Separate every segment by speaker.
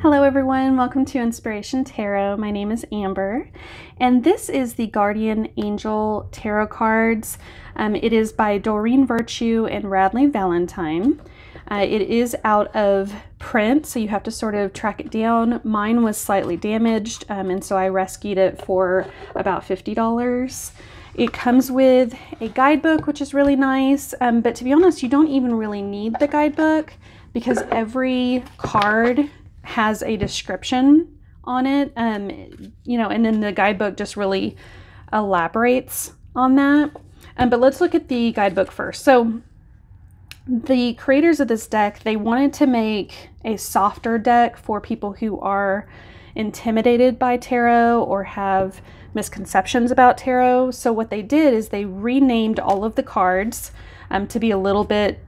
Speaker 1: Hello everyone, welcome to Inspiration Tarot. My name is Amber, and this is the Guardian Angel Tarot cards. It is by Doreen Virtue and Radleigh Valentine. It is out of print, so you have to sort of track it down. Mine was slightly damaged, and so I rescued it for about $50. It comes with a guidebook, which is really nice, but to be honest, you don't even really need the guidebook because every card has a description on it, you know, and then the guidebook just really elaborates on that. But let's look at the guidebook first. So the creators of this deck, they wanted to make a softer deck for people who are intimidated by tarot or have misconceptions about tarot. So what they did is they renamed all of the cards to be a little bit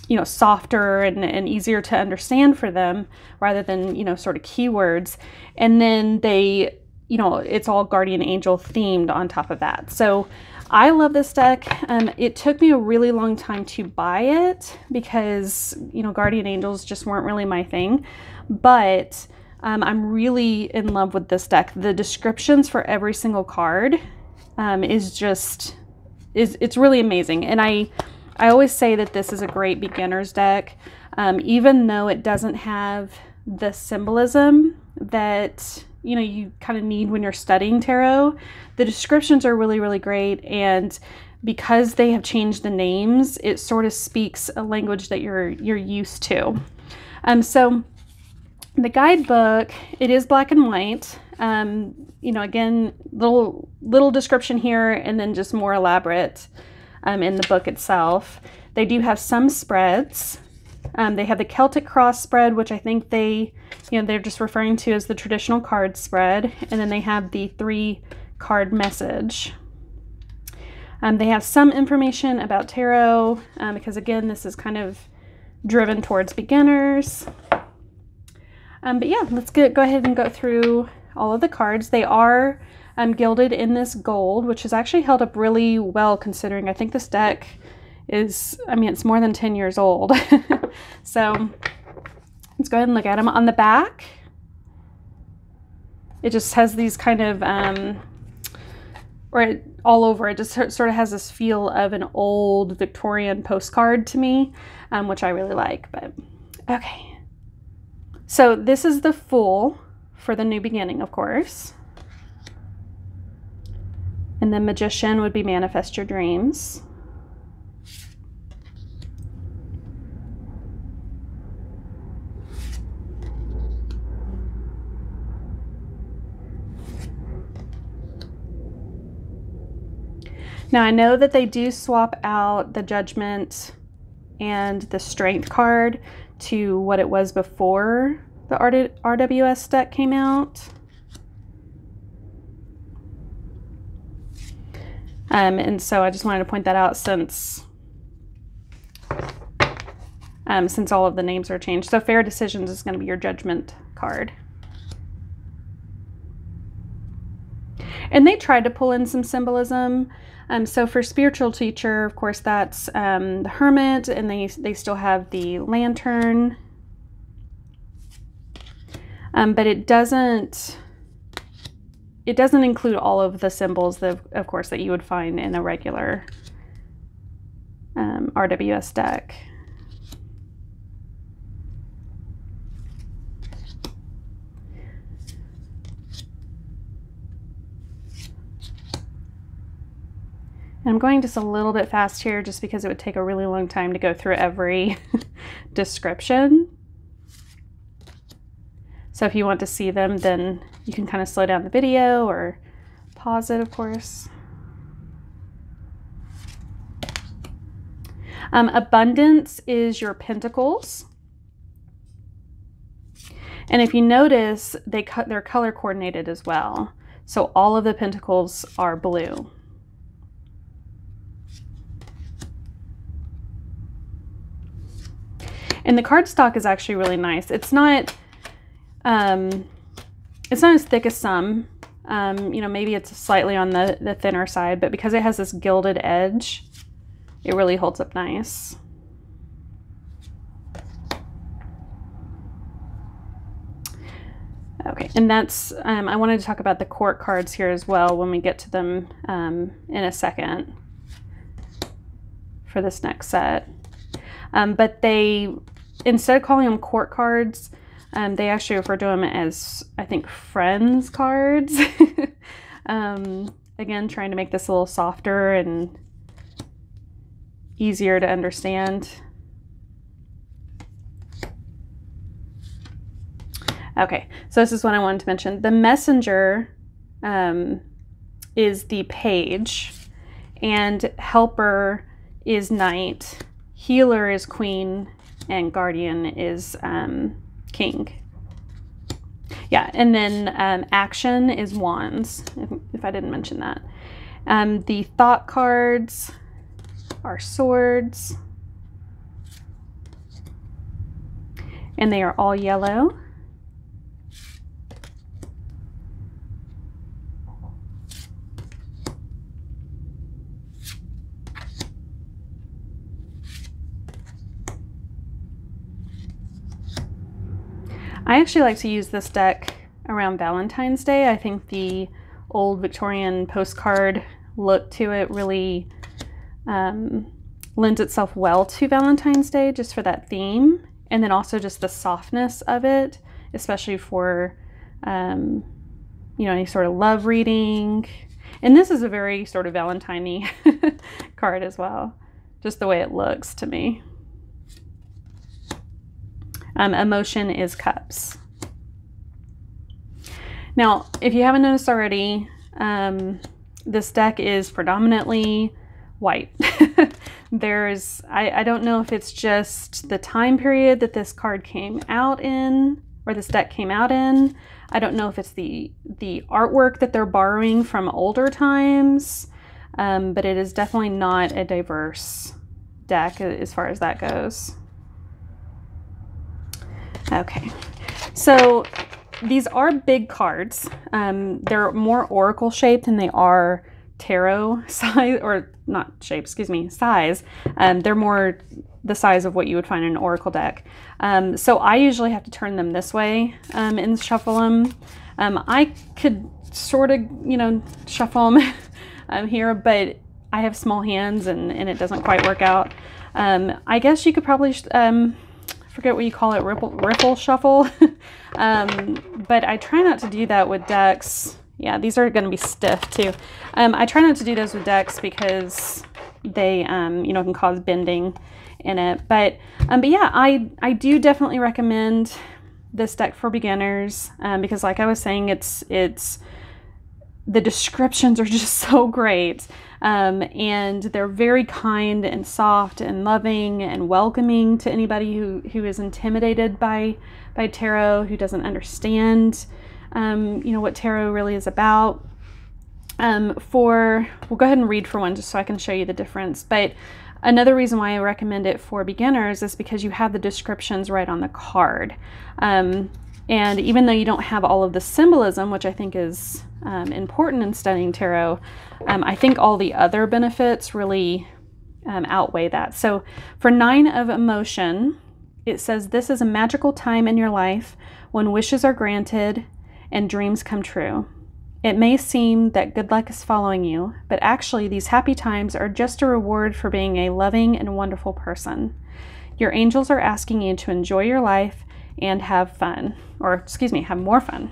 Speaker 1: you know, softer and easier to understand for them rather than, you know, sort of keywords. And then they, you know, it's all guardian angel themed on top of that. So I love this deck. It took me a really long time to buy it because, you know, guardian angels just weren't really my thing, but I'm really in love with this deck. The descriptions for every single card it's really amazing. And I always say that this is a great beginner's deck, even though it doesn't have the symbolism that, you know, you kind of need when you're studying tarot. The descriptions are really, really great, and because they have changed the names, it sort of speaks a language that you're used to. So the guidebook, it is black and white. You know, again, little description here, and then just more elaborate in the book itself. They do have some spreads. They have the Celtic cross spread, which I think they're just referring to as the traditional card spread. And then they have the 3-card message. They have some information about tarot, because again, this is kind of driven towards beginners. But yeah, let's go ahead and go through all of the cards. They are gilded in this gold, which has actually held up really well considering I think this deck is, I mean, it's more than 10 years old. So let's go ahead and look at them. On the back, it just has these kind of, all over, it just sort of has this feel of an old Victorian postcard to me, which I really like. But okay. So this is the Fool for the new beginning, of course. And then Magician would be manifest your dreams. Now I know that they do swap out the Judgment and the Strength card to what it was before the RWS deck came out. And so I just wanted to point that out since all of the names are changed. So Fair Decisions is going to be your Judgment card. And they tried to pull in some symbolism. So for Spiritual Teacher, of course, that's the Hermit, and they still have the Lantern. But it doesn't include all of the symbols, of course, that you would find in a regular RWS deck. And I'm going just a little bit fast here just because it would take a really long time to go through every description. So if you want to see them, then you can kind of slow down the video or pause it, of course. Abundance is your Pentacles. And if you notice, they're color coordinated as well. So all of the Pentacles are blue. And the cardstock is actually really nice. It's not as thick as some, you know, maybe it's slightly on the thinner side, but because it has this gilded edge, it really holds up nice. Okay, and that's, I wanted to talk about the court cards here as well when we get to them in a second for this next set. But they, instead of calling them court cards, they actually refer to them as, I think, friends cards. Again, trying to make this a little softer and easier to understand. Okay, so this is what I wanted to mention. The messenger is the page, and helper is knight, healer is queen, and guardian is king. Yeah, and then action is wands, if I didn't mention that. The thought cards are swords, and they are all yellow. I actually like to use this deck around Valentine's Day. I think the old Victorian postcard look to it really lends itself well to Valentine's Day, just for that theme, and then also just the softness of it, especially for you know, any sort of love reading. And this is a very sort of Valentine-y card as well, just the way it looks to me. Emotion is cups. Now, if you haven't noticed already, this deck is predominantly white. I don't know if it's just the time period that this card came out in, or this deck came out in. I don't know if it's the artwork that they're borrowing from older times, but it is definitely not a diverse deck as far as that goes. Okay, so these are big cards. They're more oracle shaped than they are tarot size, or not shape, excuse me, size. They're more the size of what you would find in an oracle deck. So I usually have to turn them this way and shuffle them. I could sort of, you know, shuffle them here, but I have small hands and it doesn't quite work out. I guess you could probably forget what you call it, riffle shuffle. But I try not to do that with decks. Yeah, these are going to be stiff too. I try not to do those with decks because they, you know, can cause bending in it. But yeah, I do definitely recommend this deck for beginners because, like I was saying, it's the descriptions are just so great. And they're very kind and soft and loving and welcoming to anybody who is intimidated by tarot, who doesn't understand, you know, what tarot really is about. We'll go ahead and read for one just so I can show you the difference. But another reason why I recommend it for beginners is because you have the descriptions right on the card. And even though you don't have all of the symbolism, which I think is important in studying tarot, I think all the other benefits really outweigh that. So for 9 of emotion, it says, this is a magical time in your life when wishes are granted and dreams come true. It may seem that good luck is following you, but actually these happy times are just a reward for being a loving and wonderful person. Your angels are asking you to enjoy your life and have fun, or excuse me, have more fun.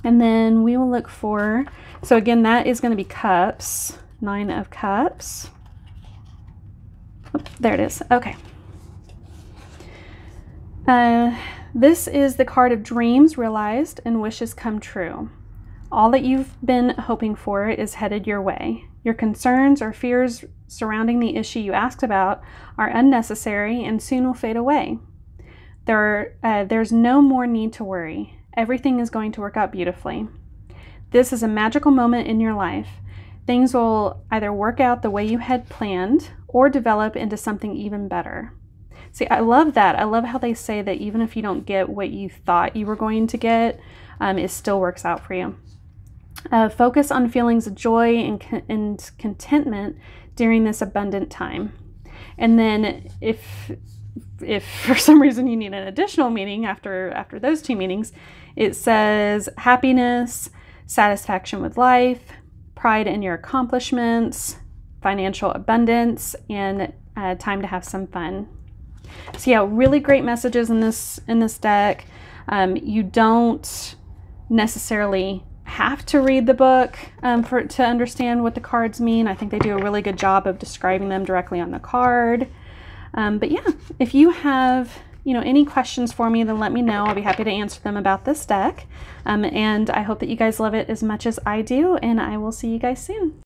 Speaker 1: And then we will look for, so again, that is going to be cups, 9 of cups. Oops, there it is. Okay. This is the card of dreams realized and wishes come true. All that you've been hoping for is headed your way. Your concerns or fears surrounding the issue you asked about are unnecessary and soon will fade away. There's no more need to worry. Everything is going to work out beautifully. This is a magical moment in your life. Things will either work out the way you had planned or develop into something even better. See, I love that. I love how they say that even if you don't get what you thought you were going to get, it still works out for you. Focus on feelings of joy and contentment during this abundant time. And then if if for some reason you need an additional meaning after those two meanings, it says happiness, satisfaction with life, pride in your accomplishments, financial abundance, and time to have some fun. So yeah, really great messages in this deck. You don't necessarily have to read the book to understand what the cards mean. I think they do a really good job of describing them directly on the card. But yeah, if you have any questions for me, then let me know. I'll be happy to answer them about this deck. And I hope that you guys love it as much as I do, and I will see you guys soon.